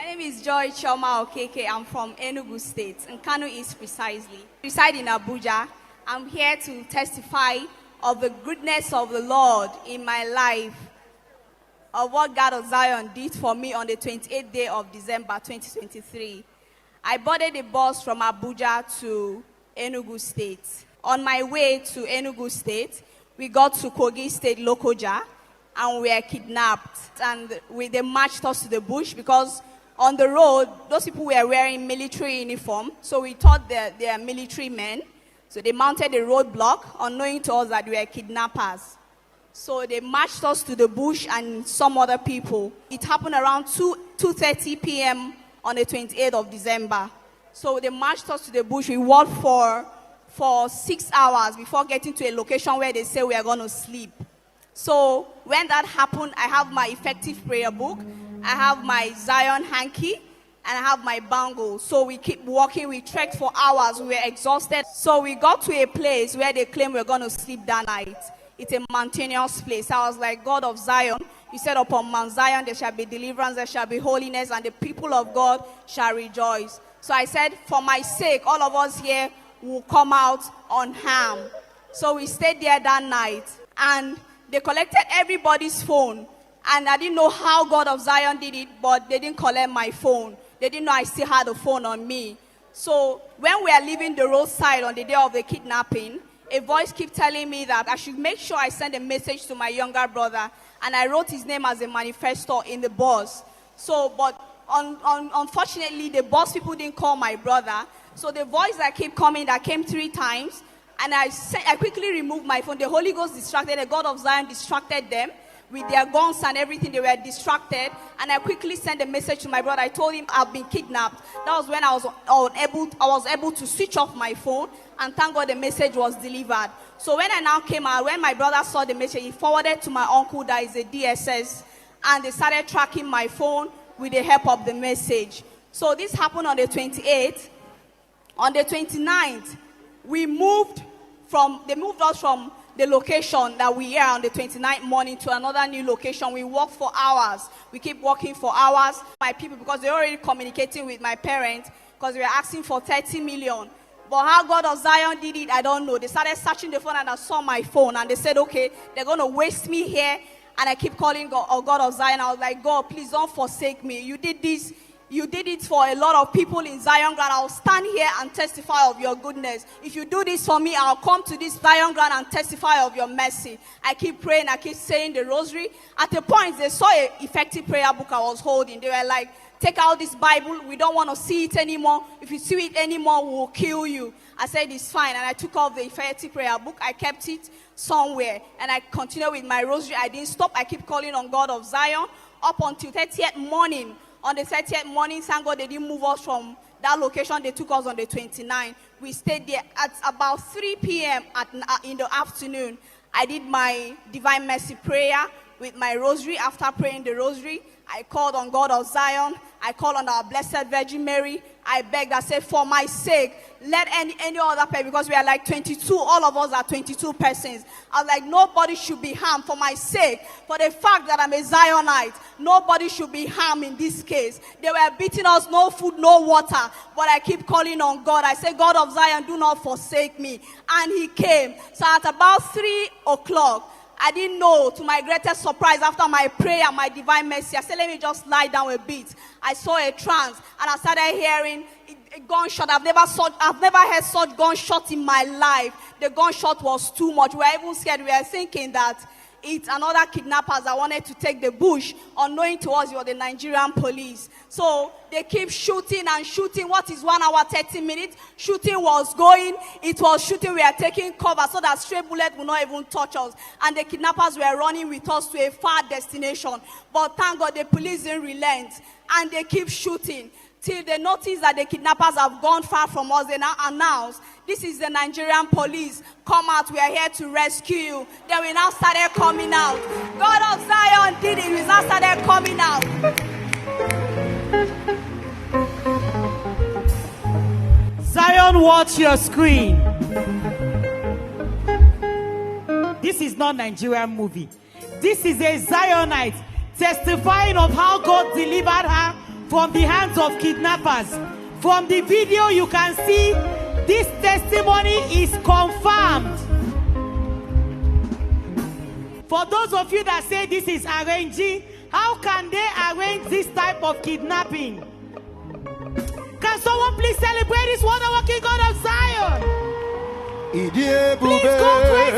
My name is Joy Choma Okeke. I'm from Enugu State, and Kano East precisely. I reside in Abuja. I'm here to testify of the goodness of the Lord in my life, of what God of Zion did for me on the 28th day of December 2023. I boarded a bus from Abuja to Enugu State. On my way to Enugu State, we got to Kogi State Lokoja, and we were kidnapped. And they marched us to the bush because on the road, those people were wearing military uniform, so we thought they are military men. So they mounted a roadblock, unknowing to us that we were kidnappers. So they marched us to the bush and some other people. It happened around 2:30 p.m. on the 28th of December. So they marched us to the bush. We walked for 6 hours before getting to a location where they say we are going to sleep. So when that happened, I have my effective prayer book, I have my Zion hanky, and I have my bangle. So we keep walking, we trekked for hours, we were exhausted. So we got to a place where they claim we're going to sleep that night. It's a mountainous place. I was like, God of Zion, you said upon Mount Zion there shall be deliverance, there shall be holiness, and the people of God shall rejoice. So I said, for my sake, all of us here will come out unharmed. So we stayed there that night, and they collected everybody's phone. And I didn't know how God of Zion did it, but they didn't collect my phone. They didn't know I still had a phone on me. So when we are leaving the roadside on the day of the kidnapping, a voice kept telling me that I should make sure I send a message to my younger brother. And I wrote his name as a manifesto in the bus. So, but unfortunately, the bus people didn't call my brother. So the voice that kept coming, that came 3 times, and I quickly removed my phone. The Holy Ghost distracted, the God of Zion distracted them with their guns and everything. They were distracted, and I quickly sent a message to my brother. I told him I've been kidnapped. That was when I was able to switch off my phone, and thank God the message was delivered. So when I now came out, when my brother saw the message, he forwarded to my uncle that is a DSS, and they started tracking my phone with the help of the message. So this happened on the 28th. On the 29th, they moved us from the location that we are on the 29th morning to another new location. We walked for hours. We keep walking for hours. My people, because they're already communicating with my parents, because we were asking for 30 million. But how God of Zion did it, I don't know. They started searching the phone, and I saw my phone, and they said, okay, they're going to waste me here. And I keep calling God of Zion. I was like, God, please don't forsake me. You did this. You did it for a lot of people in Zion Ground. I'll stand here and testify of your goodness. If you do this for me, I'll come to this Zion Ground and testify of your mercy. I keep praying. I keep saying the rosary. At a point, they saw an effective prayer book I was holding. They were like, take out this Bible. We don't want to see it anymore. If you see it anymore, we'll kill you. I said, it's fine. And I took off the effective prayer book. I kept it somewhere. And I continued with my rosary. I didn't stop. I keep calling on God of Zion up until 30th morning. On the 30th morning, thank God they didn't move us from that location. They took us on the 29th. We stayed there at about 3 p.m. in the afternoon. I did my Divine Mercy prayer with my rosary. After praying the rosary, I called on God of Zion. I called on our Blessed Virgin Mary. I begged, I said, for my sake, let any other person, because we are like 22, all of us are 22 persons. I was like, nobody should be harmed for my sake. For the fact that I'm a Zionite, nobody should be harmed in this case. They were beating us, no food, no water. But I keep calling on God. I said, God of Zion, do not forsake me. And he came. So at about 3 o'clock, I didn't know, to my greatest surprise, after my prayer, my Divine Mercy, I said, let me just lie down a bit. I saw a trance, and I started hearing a gunshot. I've never heard such gunshot in my life. The gunshot was too much. We were even scared. We were thinking that it's another kidnappers that wanted to take the bush, unknowing to us you're the Nigerian police. So they keep shooting and shooting. What is 1 hour, 30 minutes? Shooting was going. It was shooting. We are taking cover so that stray bullet will not even touch us. And the kidnappers were running with us to a far destination. But thank God the police didn't relent. And they keep shooting. Till they notice that the kidnappers have gone far from us, they now announce, this is the Nigerian police. Come out, we are here to rescue you. Then we now started coming out. God of Zion did it, we now started coming out. Zion, watch your screen. This is not Nigerian movie. This is a Zionite testifying of how God delivered her from the hands of kidnappers. From the video, you can see this testimony is confirmed. For those of you that say this is arranging, how can they arrange this type of kidnapping? Can someone please celebrate this wonderful King God of Zion? Please go crazy.